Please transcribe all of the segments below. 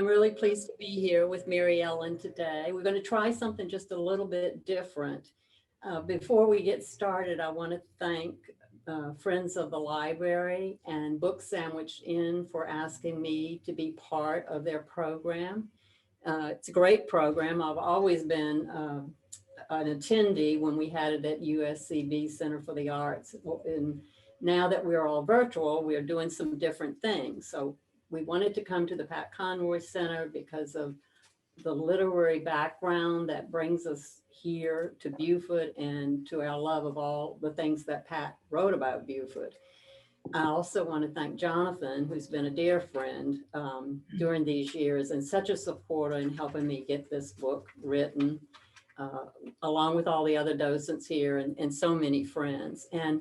I'm really pleased to be here with Mary Ellen today. We're going to try something just a little bit different. Before we get started, I want to thank Friends of the Library and Book Sandwich Inn for asking me to be part of their program. It's a great program. I've always been an attendee when we had it at USCB Center for the Arts. And now that we're all virtual, we're doing some different things. So we wanted to come to the Pat Conroy Center because of the literary background that brings us here to Beaufort and to our love of all the things that Pat wrote about Beaufort. I also want to thank Jonathan, who's been a dear friend during these years and such a supporter in helping me get this book written, along with all the other docents here and so many friends. And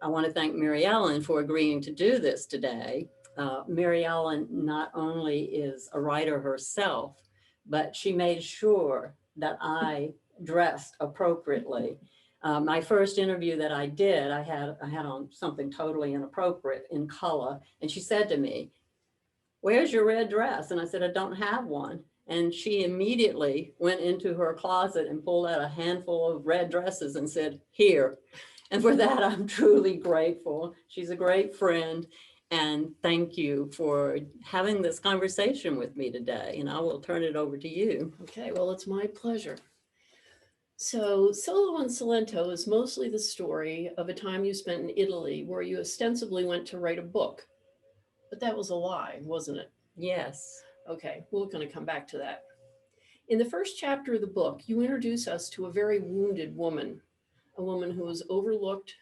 I want to thank Mary Ellen for agreeing to do this today. Mary Ellen not only is a writer herself, but she made sure that I dressed appropriately. My first interview that I did, I had on something totally inappropriate in color. And she said to me, "Where's your red dress?" And I said, "I don't have one." And she immediately went into her closet and pulled out a handful of red dresses and said, "Here." And for that, I'm truly grateful. She's a great friend. And thank you for having this conversation with me today. And I will turn it over to you. Okay, well, it's my pleasure. So Solo and Solento is mostly the story of a time you spent in Italy where you ostensibly went to write a book. But that was a lie, wasn't it? Yes. Okay, we're going to come back to that. In the first chapter of the book, you introduce us to a very wounded woman, a woman who was overlooked,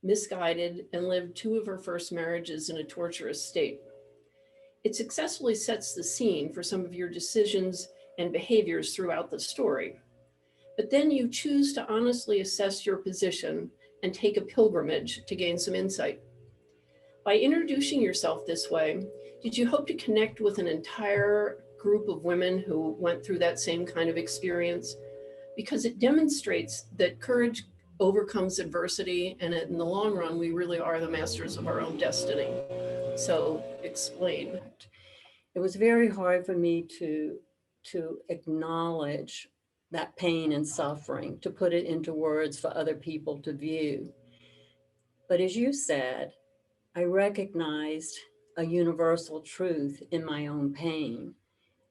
misguided, and lived two of her first marriages in a torturous state. It successfully sets the scene for some of your decisions and behaviors throughout the story. But then you choose to honestly assess your position and take a pilgrimage to gain some insight. By introducing yourself this way, did you hope to connect with an entire group of women who went through that same kind of experience? Because it demonstrates that courage overcomes adversity, and in the long run, we really are the masters of our own destiny. So explain. It was very hard for me to acknowledge that pain and suffering, to put it into words for other people to view. But as you said, I recognized a universal truth in my own pain,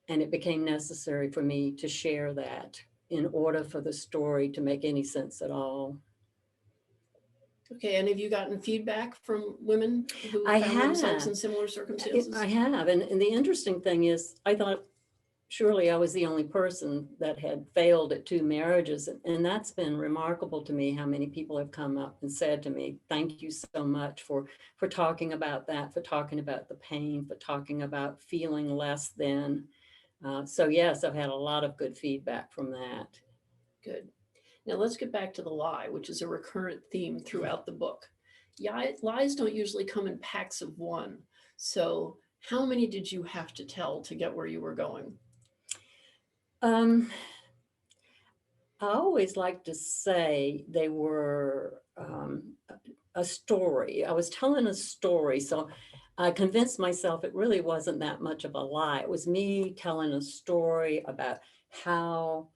and it became necessary for me to share that in order for the story to make any sense at all. Okay, and have you gotten feedback from women who I found have. themselves in similar circumstances? I have, and the interesting thing is, I thought surely I was the only person that had failed at two marriages, and that's been remarkable to me, how many people have come up and said to me, "Thank you so much for talking about that, for talking about the pain, for talking about feeling less than." So yes, I've had a lot of good feedback from that. Good. Now let's get back to the lie, which is a recurrent theme throughout the book. Lies don't usually come in packs of one. So how many did you have to tell to get where you were going? I always like to say they were a story. I was telling a story, so I convinced myself it really wasn't that much of a lie. It was me telling a story about how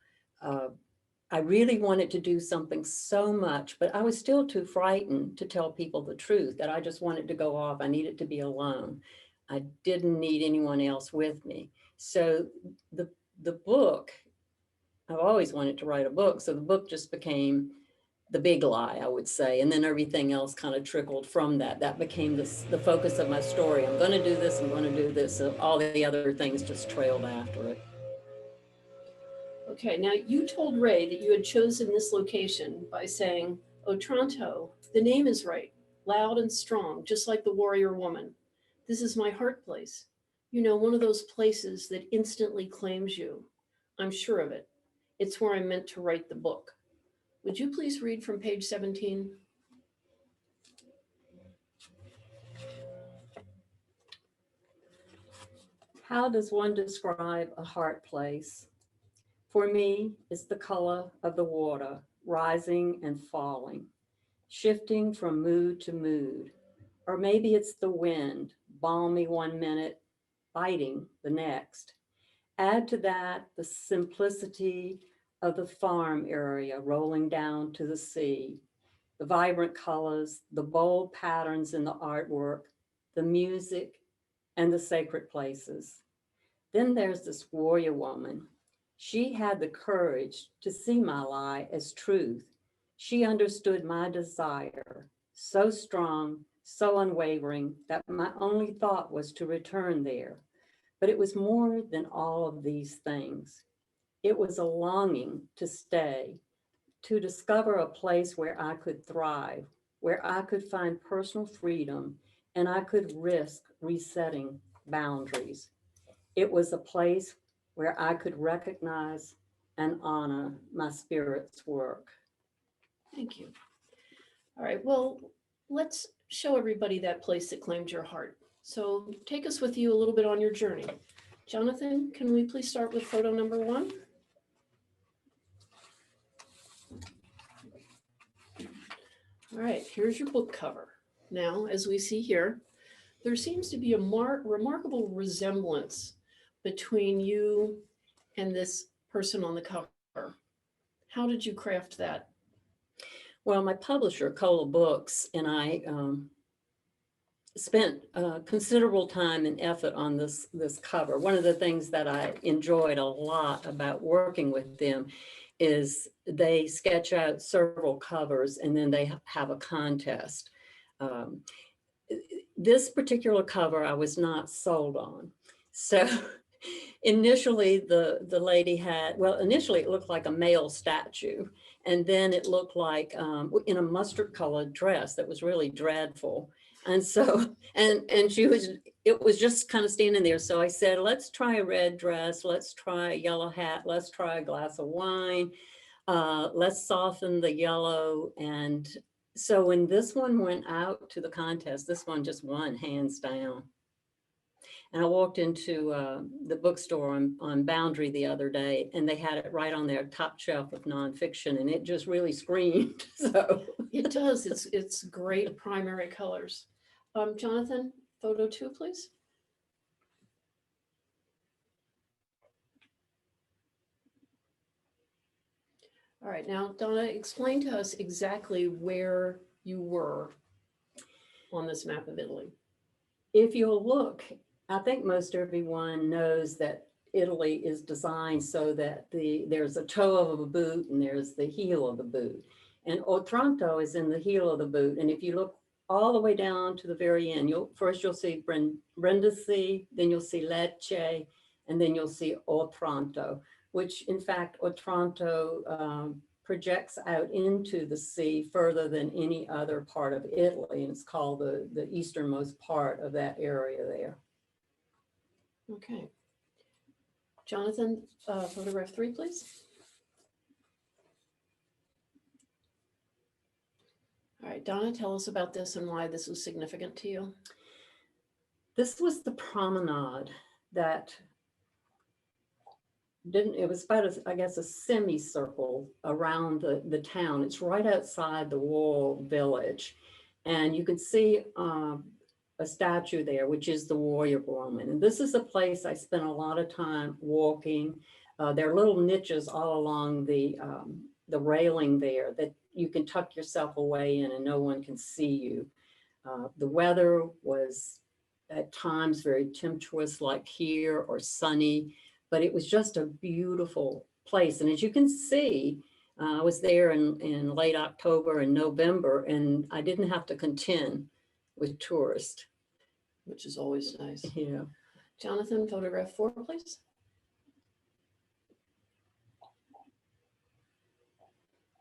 I really wanted to do something so much, but I was still too frightened to tell people the truth, that I just wanted to go off. I needed to be alone. I didn't need anyone else with me. So the book, I've always wanted to write a book. So the book just became the big lie, I would say. And then everything else kind of trickled from that. That became the focus of my story. I'm going to do this, I'm going to do this. So all the other things just trailed after it. Okay, now you told Ray that you had chosen this location by saying, "Otranto, the name is right, loud and strong, just like the warrior woman. This is my heart place. You know, one of those places that instantly claims you. I'm sure of it. It's where I meant to write the book." Would you please read from page 17? How does one describe a heart place? For me, it's the color of the water, rising and falling, shifting from mood to mood. Or maybe it's the wind, balmy one minute, biting the next. Add to that the simplicity of the farm area rolling down to the sea, the vibrant colors, the bold patterns in the artwork, the music, and the sacred places. Then there's this warrior woman. She had the courage to see my lie as truth. She understood my desire, so strong, so unwavering, that my only thought was to return there. But it was more than all of these things. It was a longing to stay, to discover a place where I could thrive, where I could find personal freedom, and I could risk resetting boundaries. It was a place where I could recognize and honor my spirit's work. Thank you. All right, well, let's show everybody that place that claimed your heart. So take us with you a little bit on your journey. Jonathan, can we please start with photo number 1? All right, here's your book cover. Now, as we see here, there seems to be a remarkable resemblance between you and this person on the cover. How did you craft that? Well, my publisher, Cola Books, and I spent considerable time and effort on this cover. One of the things that I enjoyed a lot about working with them is they sketch out several covers and then they have a contest. This particular cover I was not sold on. So initially the lady had, well, initially it looked like a male statue. And then it looked like in a mustard colored dress that was really dreadful. And so, and it was just kind of standing there. So I said, let's try a red dress. Let's try a yellow hat. Let's try a glass of wine. Let's soften the yellow. And so when this one went out to the contest, this one just won hands down. And I walked into the bookstore on Boundary the other day, and they had it right on their top shelf of nonfiction, and it just really screamed. So it does. It's great primary colors. Jonathan, photo 2, please. All right, now Donna, explain to us exactly where you were on this map of Italy. If you'll look, I think most everyone knows that Italy is designed so that there's a toe of a boot and there's the heel of the boot. And Otranto is in the heel of the boot. And if you look all the way down to the very end, you'll see Brindisi, then you'll see Lecce, and then you'll see Otranto, which in fact, Otranto projects out into the sea further than any other part of Italy. And it's called the easternmost part of that area there. Okay. Jonathan, photograph 3, please. All right, Donna, tell us about this and why this was significant to you. This was the promenade that it was about, I guess, a semicircle around the town. It's right outside the walled village. And you can see a statue there, which is the warrior woman. And this is a place I spent a lot of time walking. There are little niches all along the railing there that you can tuck yourself away in and no one can see you. The weather was at times very tempestuous like here or sunny, but it was just a beautiful place. And as you can see, I was there in late October and November, and I didn't have to contend with tourists. Which is always nice. Yeah. Jonathan, photograph 4, please.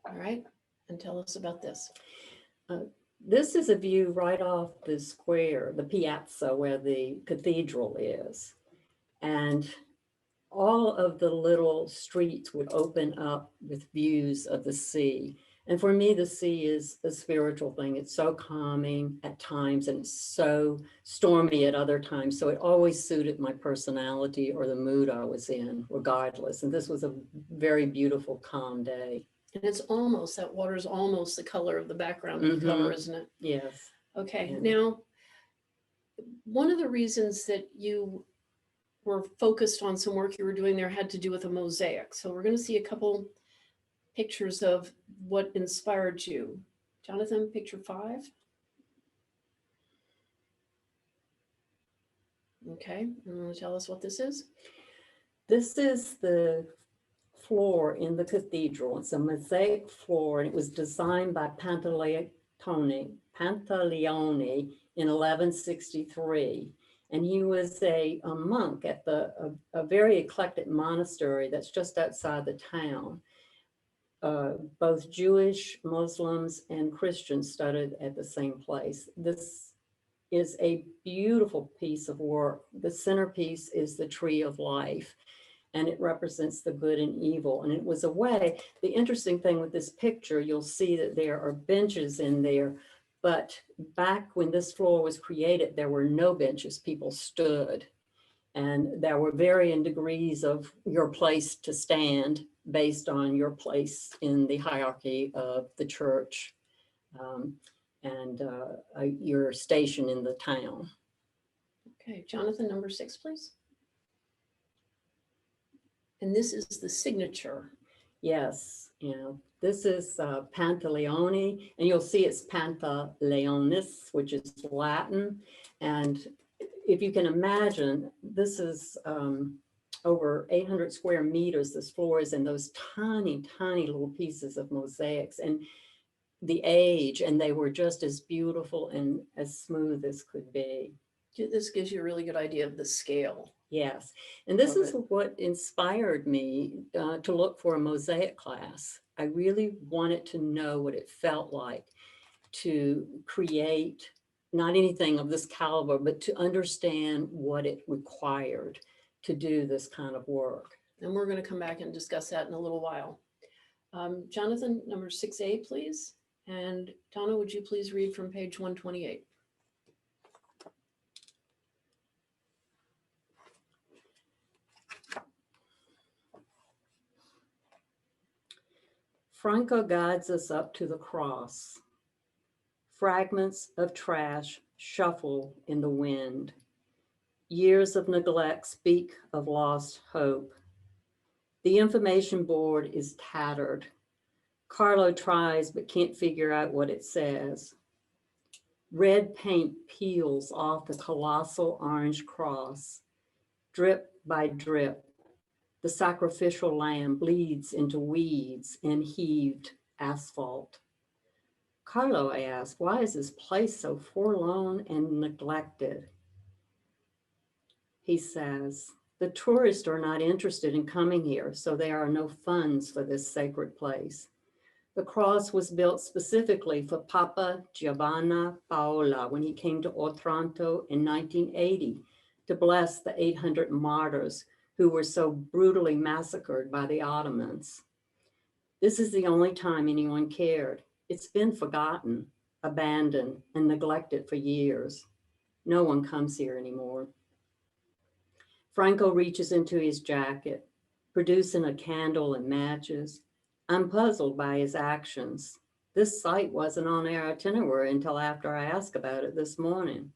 All right, and tell us about this. This is a view right off the square, the piazza where the cathedral is. And all of the little streets would open up with views of the sea. And for me, the sea is a spiritual thing. It's so calming at times and it's so stormy at other times. So it always suited my personality or the mood I was in, regardless. And this was a very beautiful, calm day. And it's almost, that water is almost the color of the background of the cover, isn't it? Yes. Okay, Yeah. now, one of the reasons that you were focused on some work you were doing there had to do with a mosaic. So we're going to see a couple pictures of what inspired you. Jonathan, picture 5. Okay, and want to tell us what this is? This is the floor in the cathedral. It's a mosaic floor, and it was designed by Pantaleone in 1163. And he was a monk at a very eclectic monastery that's just outside the town. Both Jewish, Muslims, and Christians studied at the same place. This is a beautiful piece of work. The centerpiece is the tree of life, and it represents the good and evil. And it was a way, the interesting thing with this picture, you'll see that there are benches in there, but back when this floor was created, there were no benches, people stood. And there were varying degrees of your place to stand based on your place in the hierarchy of the church. And your station in the town. Okay, Jonathan, number 6, please. And this is the signature. Yes, this is Pantaleone, and you'll see it's Pantaleonis, which is Latin. And if you can imagine, this is over 800 square meters, this floor is, in those tiny, tiny little pieces of mosaics. And the age, and they were just as beautiful and as smooth as could be. This gives you a really good idea of the scale. Yes, and this is what inspired me to look for a mosaic class. I really wanted to know what it felt like to create not anything of this caliber, but to understand what it required to do this kind of work. And we're going to come back and discuss that in a little while. Jonathan, number 6A, please. And Donna, would you please read from page 128? Franco guides us up to the cross. Fragments of trash shuffle in the wind. Years of neglect speak of lost hope. The information board is tattered. Carlo tries but can't figure out what it says. Red paint peels off the colossal orange cross. Drip by drip, the sacrificial lamb bleeds into weeds and heaved asphalt. Carlo asks, why is this place so forlorn and neglected? He says, the tourists are not interested in coming here, so there are no funds for this sacred place. The cross was built specifically for Papa Giovanni Paola when he came to Otranto in 1980 to bless the 800 martyrs who were so brutally massacred by the Ottomans. This is the only time anyone cared. It's been forgotten, abandoned, and neglected for years. No one comes here anymore. Franco reaches into his jacket, producing a candle and matches. I'm puzzled by his actions. This site wasn't on our itinerary until after I asked about it this morning.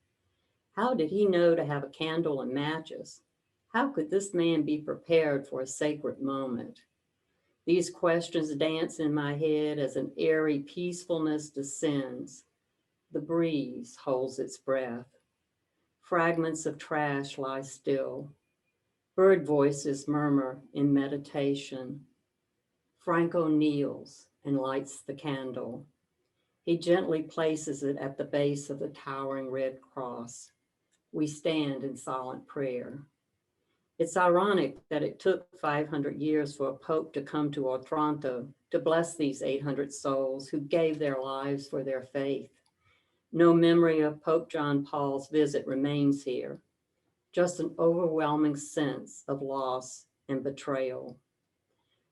How did he know to have a candle and matches? How could this man be prepared for a sacred moment? These questions dance in my head as an airy peacefulness descends. The breeze holds its breath. Fragments of trash lie still. Bird voices murmur in meditation. Franco kneels and lights the candle. He gently places it at the base of the towering red cross. We stand in silent prayer. It's ironic that it took 500 years for a pope to come to Otranto to bless these 800 souls who gave their lives for their faith. No memory of Pope John Paul's visit remains here, just an overwhelming sense of loss and betrayal.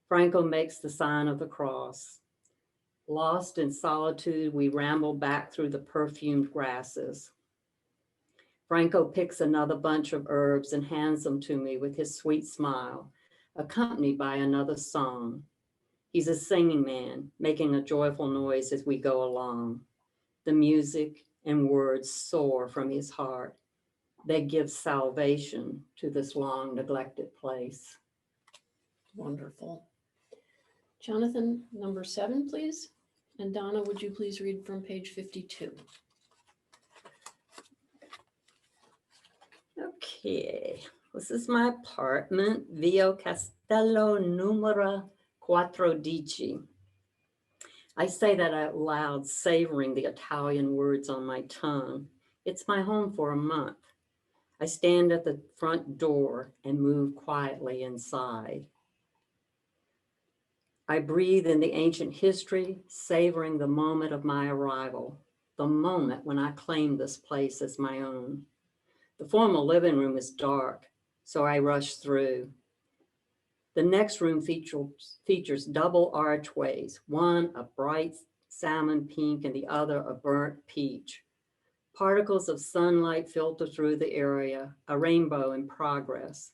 Franco makes the sign of the cross. Lost in solitude, we ramble back through the perfumed grasses. Franco picks another bunch of herbs and hands them to me with his sweet smile, accompanied by another song. He's a singing man, making a joyful noise as we go along. The music and words soar from his heart. They give salvation to this long neglected place. Wonderful. Jonathan, number 7, please. And Donna, would you please read from page 52? Okay, this is my apartment, Via Castello numero 14. I say that out loud, savoring the Italian words on my tongue. It's my home for a month. I stand at the front door and move quietly inside. I breathe in the ancient history, savoring the moment of my arrival, the moment when I claimed this place as my own. The formal living room is dark, so I rush through. The next room features double archways, one a bright salmon pink and the other a burnt peach. Particles of sunlight filter through the area, a rainbow in progress.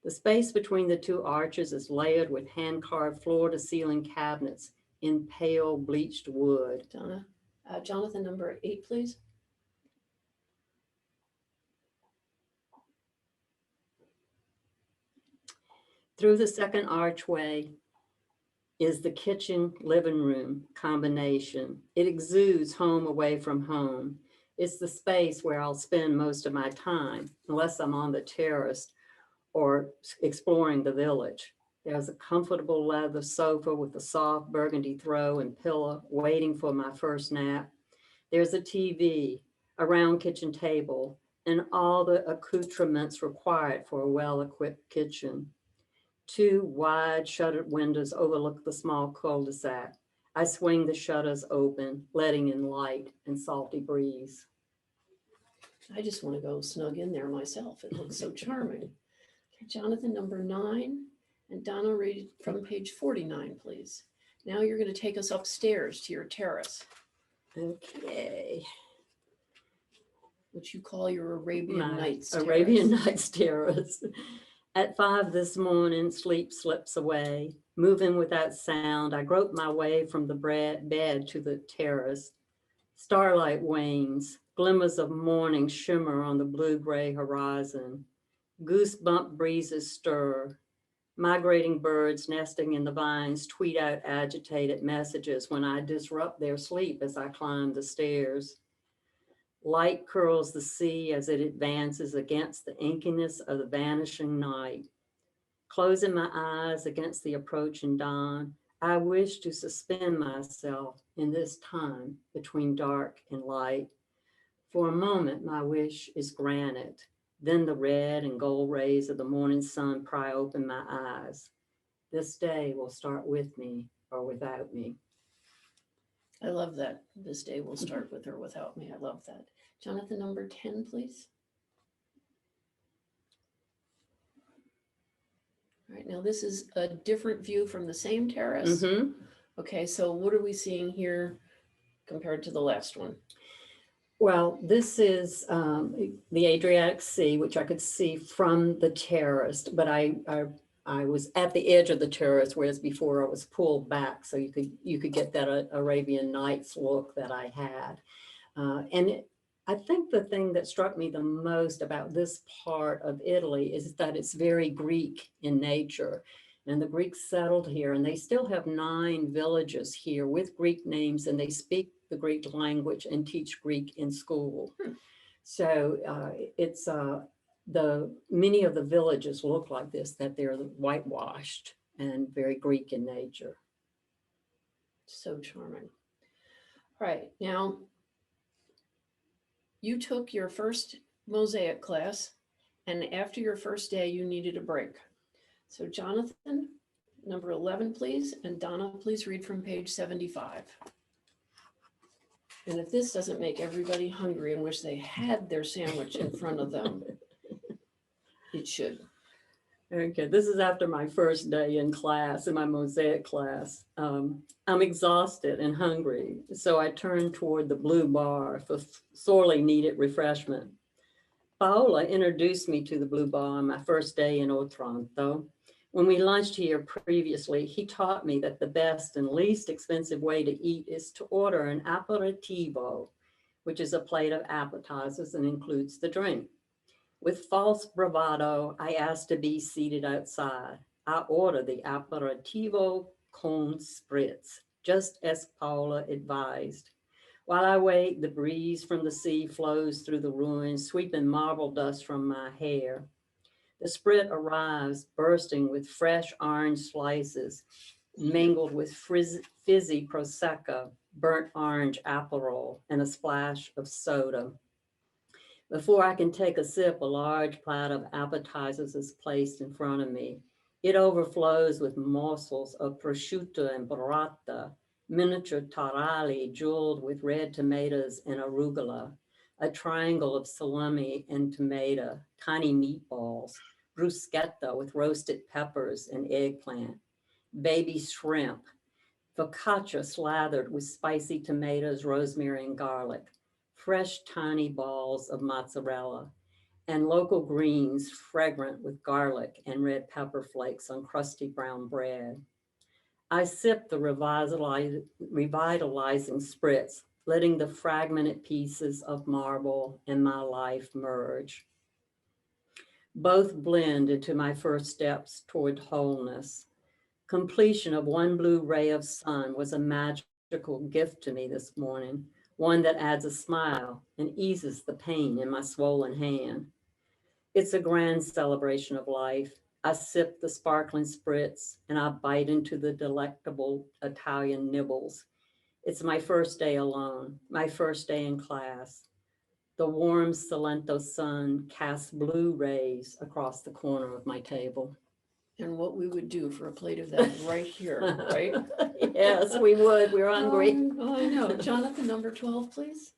The space between the two arches is layered with hand-carved floor-to-ceiling cabinets in pale bleached wood. Donna, Jonathan, number 8, please. Through the second archway is the kitchen living room combination. It exudes home away from home. It's the space where I'll spend most of my time, unless I'm on the terrace or exploring the village. There's a comfortable leather sofa with a soft burgundy throw and pillow waiting for my first nap. There's a TV, a round kitchen table, and all the accoutrements required for a well-equipped kitchen. 2 wide shuttered windows overlook the small cul-de-sac. I swing the shutters open, letting in light and salty breeze. I just want to go snug in there myself. It looks so charming. Okay, Jonathan, number 9. And Donna, read from page 49, please. Now you're going to take us upstairs to your terrace. Okay. Which you call your Arabian Nights terrace. Arabian Nights terrace. At 5 this morning, sleep slips away. Moving without sound, I grope my way from the bed to the terrace. Starlight wanes. Glimmers of morning shimmer on the blue-gray horizon. Goosebump breezes stir. Migrating birds nesting in the vines tweet out agitated messages when I disrupt their sleep as I climb the stairs. Light curls the sea as it advances against the inkiness of the vanishing night. Closing my eyes against the approaching dawn, I wish to suspend myself in this time between dark and light. For a moment, my wish is granted. Then the red and gold rays of the morning sun pry open my eyes. This day will start with me or without me. I love that. This day will start with or without me. I love that. Jonathan, number 10, please. All right, now this is a different view from the same terrace. Mm-hmm. Okay, so what are we seeing here compared to the last one? Well, this is the Adriatic Sea, which I could see from the terrace, but I was at the edge of the terrace, whereas before I was pulled back, so you could get that Arabian Nights look that I had. I think the thing that struck me the most about this part of Italy is that it's very Greek in nature. And the Greeks settled here, and they still have 9 villages here with Greek names, and they speak the Greek language and teach Greek in school. So it's many of the villages look like this, that they're whitewashed and very Greek in nature. So charming. All right, now you took your first mosaic class, and after your first day, you needed a break. So Jonathan, number 11, please, and Donna, please read from page 75. And if this doesn't make everybody hungry and wish they had their sandwich in front of them, it should. Okay, this is after my first day in class, in my mosaic class. I'm exhausted and hungry, so I turn toward the blue bar for sorely needed refreshment. Paola introduced me to the blue bar on my first day in Otranto. When we lunched here previously, he taught me that the best and least expensive way to eat is to order an aperitivo, which is a plate of appetizers and includes the drink. With false bravado, I asked to be seated outside. I ordered the aperitivo con spritz, just as Paula advised. While I wait, the breeze from the sea flows through the ruins, sweeping marble dust from my hair. The sprit arrives, bursting with fresh orange slices, mingled with fizzy prosecco, burnt orange Aperol, and a splash of soda. Before I can take a sip, a large platter of appetizers is placed in front of me. It overflows with morsels of prosciutto and burrata, miniature taralli jeweled with red tomatoes and arugula, a triangle of salami and tomato, tiny meatballs, bruschetta with roasted peppers and eggplant, baby shrimp, focaccia slathered with spicy tomatoes, rosemary, and garlic, fresh tiny balls of mozzarella, and local greens fragrant with garlic and red pepper flakes on crusty brown bread. I sip the revitalizing spritz, letting the fragmented pieces of marble and my life merge. Both blend into my first steps toward wholeness. Completion of one blue ray of sun was a magical gift to me this morning, one that adds a smile and eases the pain in my swollen hand. It's a grand celebration of life. I sip the sparkling spritz and I bite into the delectable Italian nibbles. It's my first day alone, my first day in class. The warm Solento sun casts blue rays across the corner of my table. And what we would do for a plate of that right here, right? Yes, we would. We're hungry. Oh, I know. Jonathan, number 12, please.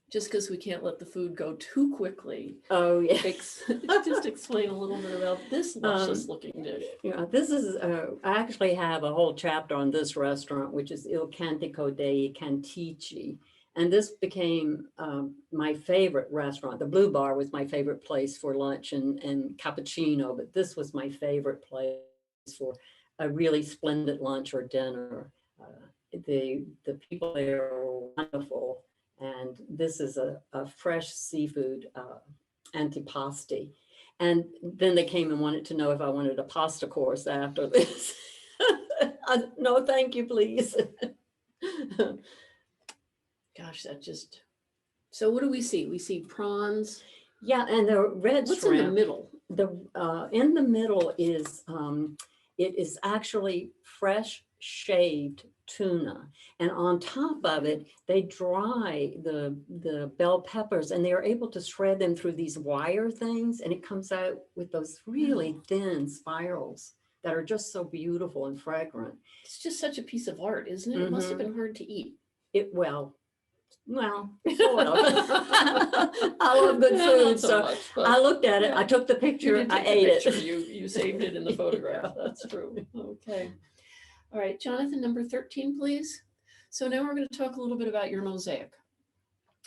Just because we can't let the food go too quickly. Oh, yeah. Just explain a little bit about this luscious looking dish. Yeah, this is, I actually have a whole chapter on this restaurant, which is Il Cantico dei Cantici. And this became my favorite restaurant. The Blue Bar was my favorite place for lunch and cappuccino, but this was my favorite place for a really splendid lunch or dinner. The people there were wonderful. And this is a fresh seafood antipasti. And then they came and wanted to know if I wanted a pasta course after this. No, thank you, please. Gosh, that just, so what do we see? We see prawns. Yeah, and the red What's shrimp. in the middle? In the middle is, it is actually fresh shaved tuna. And on top of it, they dry the bell peppers and they are able to shred them through these wire things. And it comes out with those really thin spirals that are just so beautiful and fragrant. It's just such a piece of art, isn't it? It must have been hard to eat. Well, sort of. I love good food. So much, I looked at it, I took the picture, I ate it. You saved it in the photograph. That's true. Okay. All right, Jonathan, number 13, please. So now we're going to talk a little bit about your mosaic.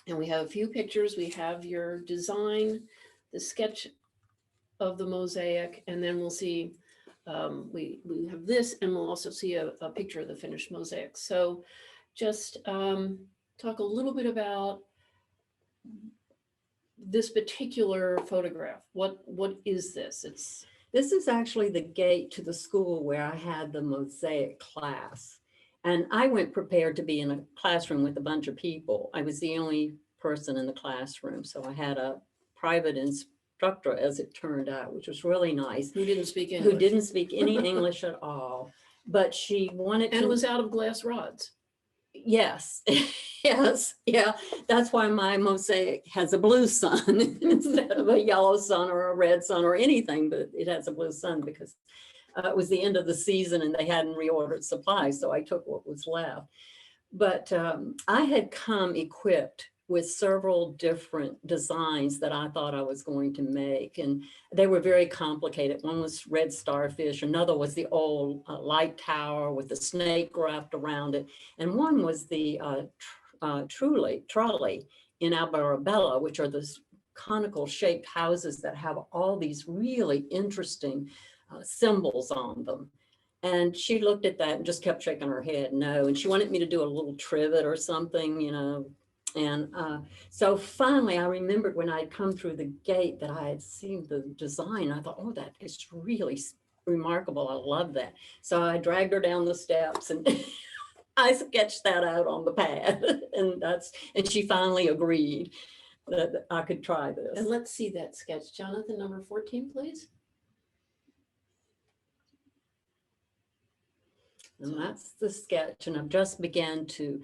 And we have a few pictures. We have your design, the sketch of the mosaic, and then we'll see, we have this, and we'll also see a picture of the finished mosaic. So just talk a little bit about this particular photograph. What is this? This is actually the gate to the school where I had the mosaic class. And I went prepared to be in a classroom with a bunch of people. I was the only person in the classroom. So I had a private instructor, as it turned out, which was really nice. Who didn't speak English. Who didn't speak any English at all. But she wanted to. And was out of glass rods. Yes, yes, yeah. That's why my mosaic has a blue sun instead of a yellow sun or a red sun or anything, but it has a blue sun because it was the end of the season and they hadn't reordered supplies, so I took what was left. But I had come equipped with several different designs that I thought I was going to make. And they were very complicated. One was red starfish. Another was the old light tower with the snake wrapped around it. And one was the trolley in Albarabella, which are those conical shaped houses that have all these really interesting symbols on them. And she looked at that and just kept shaking her head, no. And she wanted me to do a little trivet or something, you know. And so finally, I remembered when I had come through the gate that I had seen the design. I thought, oh, that is really remarkable. I love that. So I dragged her down the steps and I sketched that out on the pad. And she finally agreed that I could try this. And let's see that sketch. Jonathan, number 14, please. And that's the sketch. And I've just began to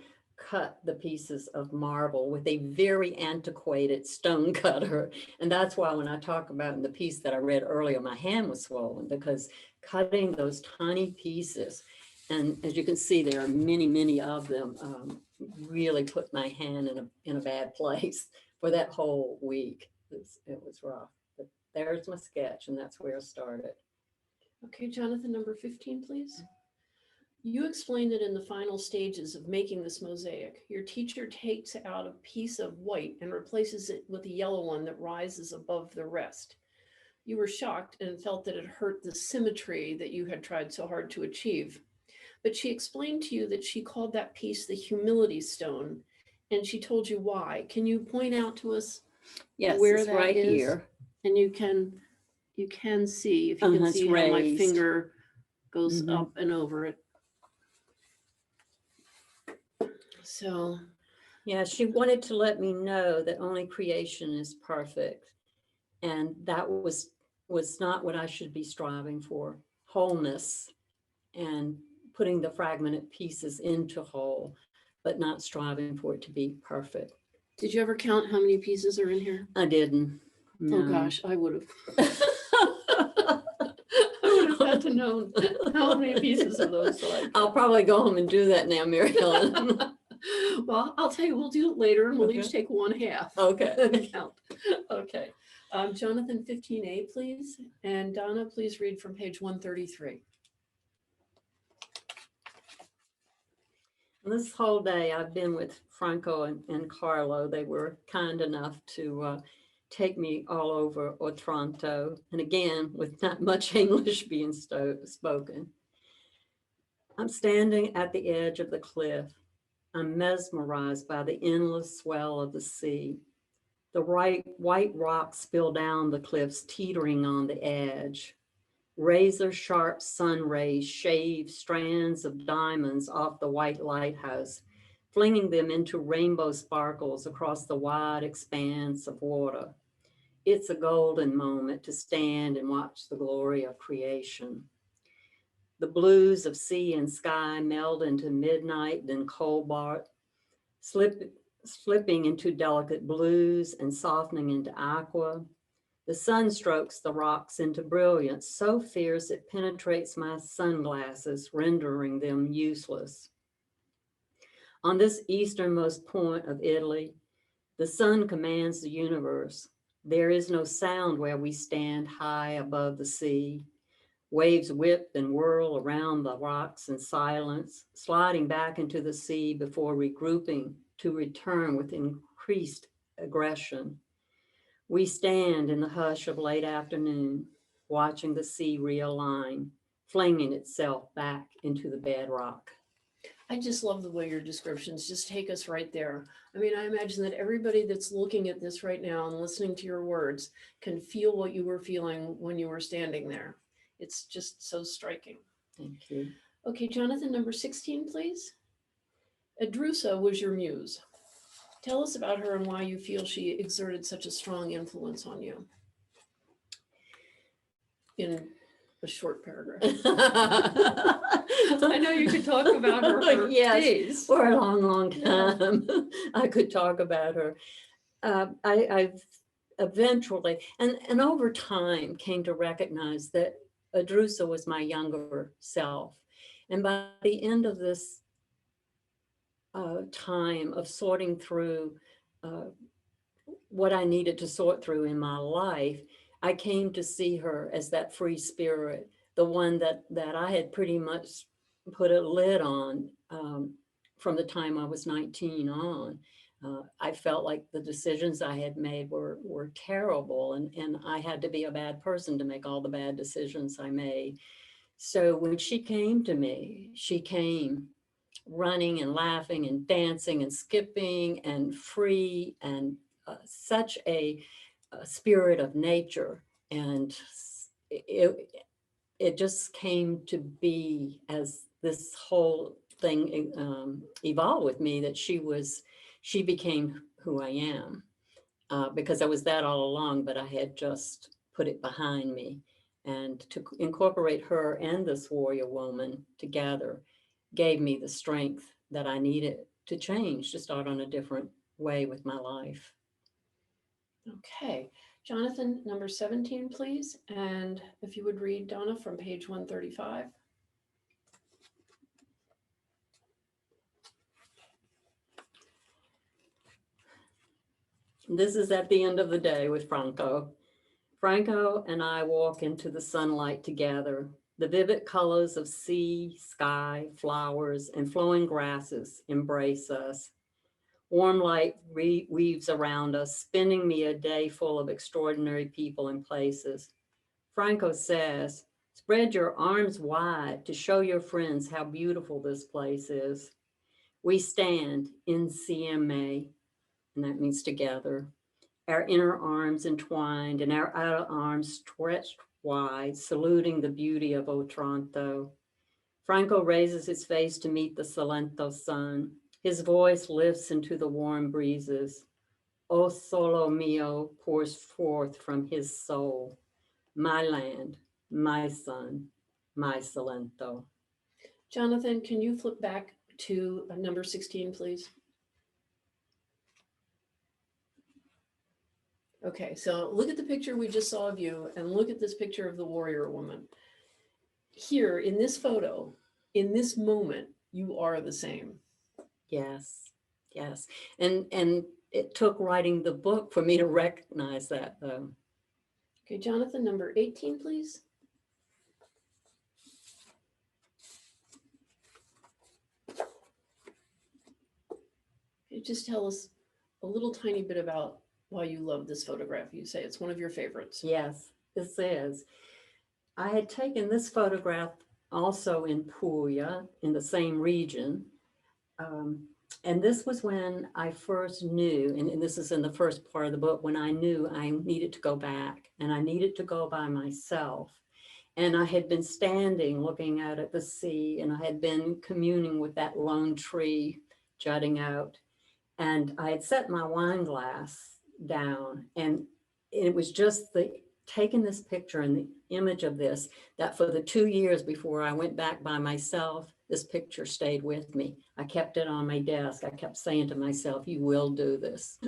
cut the pieces of marble with a very antiquated stone cutter. And that's why when I talk about in the piece that I read earlier, my hand was swollen, because cutting those tiny pieces, and as you can see, there are many, many of them, really put my hand in a bad place for that whole week. It was rough. But there's my sketch, and that's where I started. Okay, Jonathan, number 15, please. You explained that in the final stages of making this mosaic, your teacher takes out a piece of white and replaces it with a yellow one that rises above the rest. You were shocked and felt that it hurt the symmetry that you had tried so hard to achieve. But she explained to you that she called that piece the humility stone, and she told you why. Can you point out to us where it's that right is? Here. And you can see, if you can see how my finger goes up and over it. So, yeah, she wanted to let me know that only creation is perfect. And that was not what I should be striving for. Wholeness and putting the fragmented pieces into whole, but not striving for it to be perfect. Did you ever count how many pieces are in here? I didn't. No. Oh gosh, I would have. I would have had to know how many pieces of those. I'll probably go home and do that now, Mary Ellen. Well, I'll tell you, we'll do it later, and we'll each take 1/2. Okay. Count. Okay. Jonathan, 15A, please. And Donna, please read from page 133. This whole day I've been with Franco and Carlo. They were kind enough to take me all over Otranto, and again, with not much English being spoken. I'm standing at the edge of the cliff. I'm mesmerized by the endless swell of the sea. The white rocks spill down the cliffs, teetering on the edge. Razor sharp sun rays shave strands of diamonds off the white lighthouse, flinging them into rainbow sparkles across the wide expanse of water. It's a golden moment to stand and watch the glory of creation. The blues of sea and sky meld into midnight, then cobalt, slipping into delicate blues and softening into aqua. The sun strokes the rocks into brilliance so fierce it penetrates my sunglasses, rendering them useless. On this easternmost point of Italy, the sun commands the universe. There is no sound where we stand high above the sea. Waves whip and whirl around the rocks in silence, sliding back into the sea before regrouping to return with increased aggression. We stand in the hush of late afternoon, watching the sea realign, flinging itself back into the bedrock. I just love the way your descriptions just take us right there. I mean, I imagine that everybody that's looking at this right now and listening to your words can feel what you were feeling when you were standing there. It's just so striking. Thank you. Okay, Jonathan, number 16, please. Edrusa was your muse. Tell us about her and why you feel she exerted such a strong influence on you. In a short paragraph. I know you could talk about her for days. For a long, long time. Yeah. I could talk about her. I've eventually, and over time, came to recognize that Edrusa was my younger self. And by the end of this time of sorting through what I needed to sort through in my life, I came to see her as that free spirit, the one that I had pretty much put a lid on from the time I was 19 on. I felt like the decisions I had made were terrible, and I had to be a bad person to make all the bad decisions I made. So when she came to me, she came running and laughing and dancing and skipping and free and such a spirit of nature. And it, it just came to be as this whole thing evolved with me, that she became who I am, because I was that all along, but I had just put it behind me. And to incorporate her and this warrior woman together gave me the strength that I needed to change, to start on a different way with my life. Okay, Jonathan, number 17, please. And if you would read, Donna, from page 135. This is at the end of the day with Franco. Franco and I walk into the sunlight together. The vivid colors of sea, sky, flowers, and flowing grasses embrace us. Warm light weaves around us, spinning me a day full of extraordinary people and places. Franco says, "Spread your arms wide to show your friends how beautiful this place is." We stand insieme, and that means together, our inner arms entwined and our outer arms stretched wide, saluting the beauty of Otranto. Franco raises his face to meet the Solento sun. His voice lifts into the warm breezes. O Solo Mio pours forth from his soul. My land, my sun, my Solento. Jonathan, can you flip back to number 16, please? Okay, so look at the picture we just saw of you and look at this picture of the warrior woman. Here in this photo, in this moment, you are the same. Yes, yes. And it took writing the book for me to recognize that, though. Okay, Jonathan, number 18, please. Okay, just tell us a little tiny bit about why you love this photograph. You say it's one of your favorites. Yes, this is. I had taken this photograph also in Puglia, in the same region. And this was when I first knew, and this is in the first part of the book, when I knew I needed to go back and I needed to go by myself. And I had been standing looking out at the sea, and I had been communing with that lone tree jutting out. And I had set my wine glass down, and it was just taking this picture and the image of this, that for the 2 years before I went back by myself, this picture stayed with me. I kept it on my desk. I kept saying to myself, you will do this.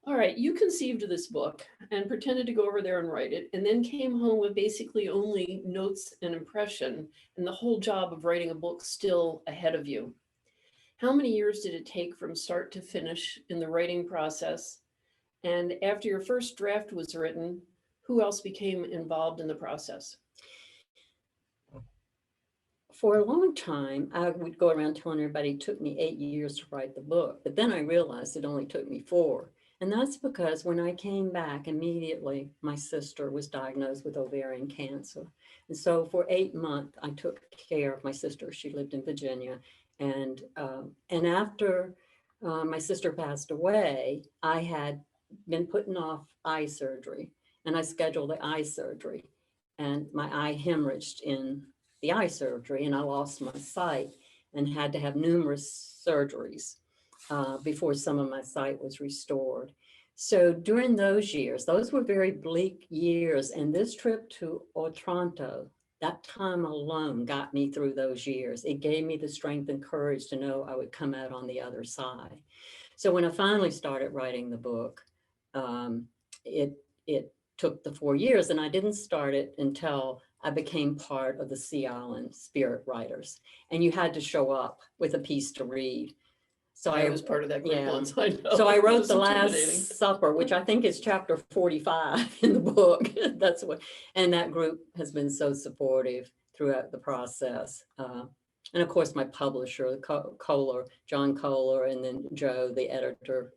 All right, you conceived this book and pretended to go over there and write it, and then came home with basically only notes and impression, and the whole job of writing a book still ahead of you. How many years did it take from start to finish in the writing process? And after your first draft was written, who else became involved in the process? For a long time, I would go around telling everybody it took me 8 years to write the book, but then I realized it only took me 4. And that's because when I came back immediately, my sister was diagnosed with ovarian cancer. And so for 8 months, I took care of my sister. She lived in Virginia. And after my sister passed away, I had been putting off eye surgery, and I scheduled the eye surgery, and my eye hemorrhaged in the eye surgery, and I lost my sight and had to have numerous surgeries before some of my sight was restored. So during those years, those were very bleak years, and this trip to Otranto, that time alone got me through those years. It gave me the strength and courage to know I would come out on the other side. So when I finally started writing the book, it took the 4 years, and I didn't start it until I became part of the Sea Island Spirit Writers, and you had to show up with a piece to read. So I was part of that group once. I know. So I wrote The Last Supper, which I think is chapter 45 in the book. That's what, and that group has been so supportive throughout the process. And of course, my publisher, Kohler, John Kohler, and then Joe, the editor,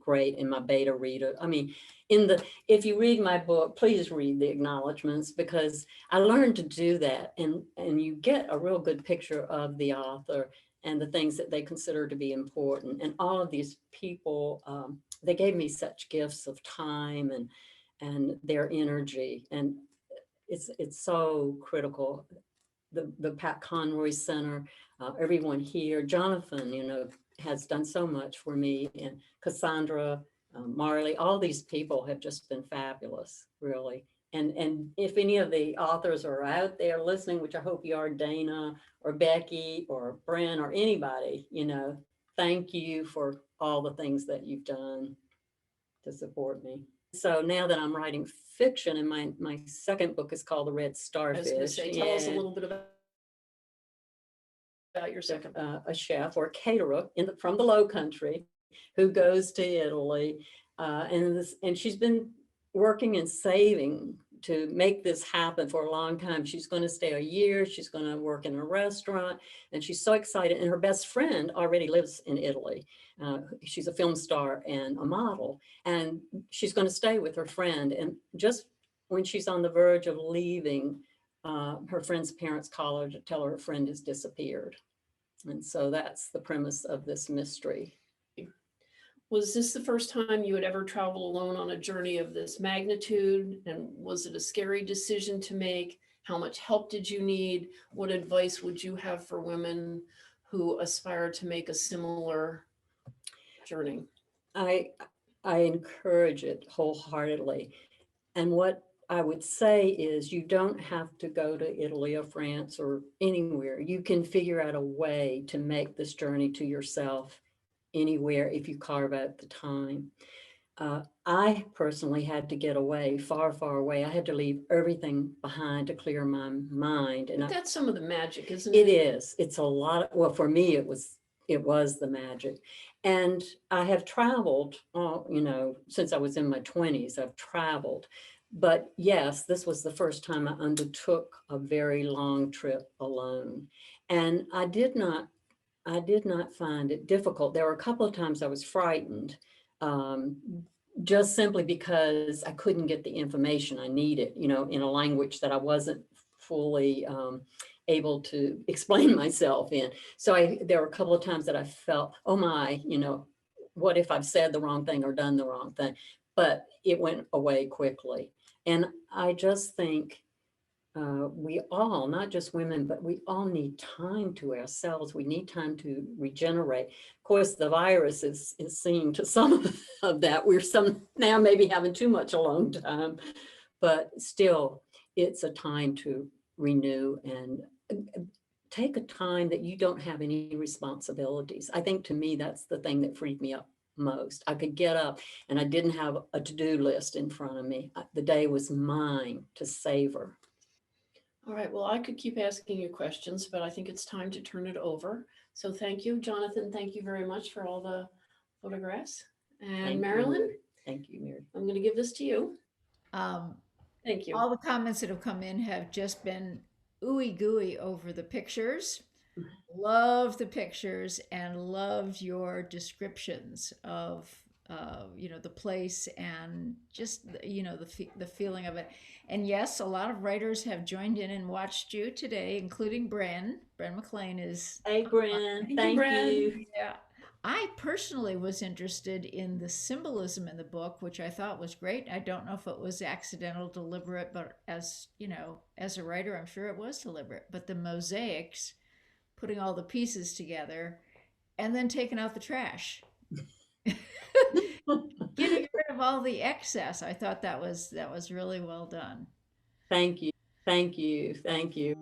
great, and my beta reader. I mean, if you read my book, please read the acknowledgments, because I learned to do that, and you get a real good picture of the author and the things that they consider to be important. And all of these people, they gave me such gifts of time and their energy, and it's so critical. The Pat Conroy Center, everyone here, Jonathan, has done so much for me, and Cassandra, Marley, all these people have just been fabulous, really. And if any of the authors are out there listening, which I hope you are, Dana or Becky or Bren or anybody, thank you for all the things that you've done to support me. So now that I'm writing fiction, and my second book is called The Red Starfish. I was going to say, tell us a little bit about your second book. A chef or a caterer from the Low Country who goes to Italy, and she's been working and saving to make this happen for a long time. She's going to stay a year. She's going to work in a restaurant, and she's so excited. And her best friend already lives in Italy. She's a film star and a model, and she's going to stay with her friend. And just when she's on the verge of leaving, her friend's parents call her to tell her friend has disappeared. And so that's the premise of this mystery. Was this the first time you had ever traveled alone on a journey of this magnitude? And was it a scary decision to make? How much help did you need? What advice would you have for women who aspire to make a similar journey? I encourage it wholeheartedly. And what I would say is, you don't have to go to Italy or France or anywhere. You can figure out a way to make this journey to yourself anywhere if you carve out the time. I personally had to get away, far, far away. I had to leave everything behind to clear my mind. And that's some of the magic, isn't it? It is. It's a lot. Well, for me, it was the magic. And I have traveled, since I was in my 20s, I've traveled. But yes, this was the first time I undertook a very long trip alone. And I did not find it difficult. There were a couple of times I was frightened, just simply because I couldn't get the information I needed, in a language that I wasn't fully able to explain myself in. So there were a couple of times that I felt, oh my, what if I've said the wrong thing or done the wrong thing? But it went away quickly. And I just think we all, not just women, but we all need time to ourselves. We need time to regenerate. Of course, the virus is seeing to some of that. We're now maybe having too much alone time, but still, it's a time to renew and take a time that you don't have any responsibilities. I think, to me, that's the thing that freed me up most. I could get up and I didn't have a to-do list in front of me. The day was mine to savor. All right, well, I could keep asking you questions, but I think it's time to turn it over. So thank you, Jonathan. Thank you very much for all the photographs. And Marilyn? Thank you, Mary. I'm going to give this to you. Thank you. All the comments that have come in have just been ooey gooey over the pictures. Love the pictures and loved your descriptions of the place and just the feeling of it. And yes, a lot of writers have joined in and watched you today, including Bren. Bren McLean is. Hey, Bren. Thank you. Yeah. I personally was interested in the symbolism in the book, which I thought was great. I don't know if it was accidental, deliberate, but as a writer, I'm sure it was deliberate. But the mosaics, putting all the pieces together and then taking out the trash. Getting rid of all the excess. I thought that was really well done. Thank you. Thank you. Thank you.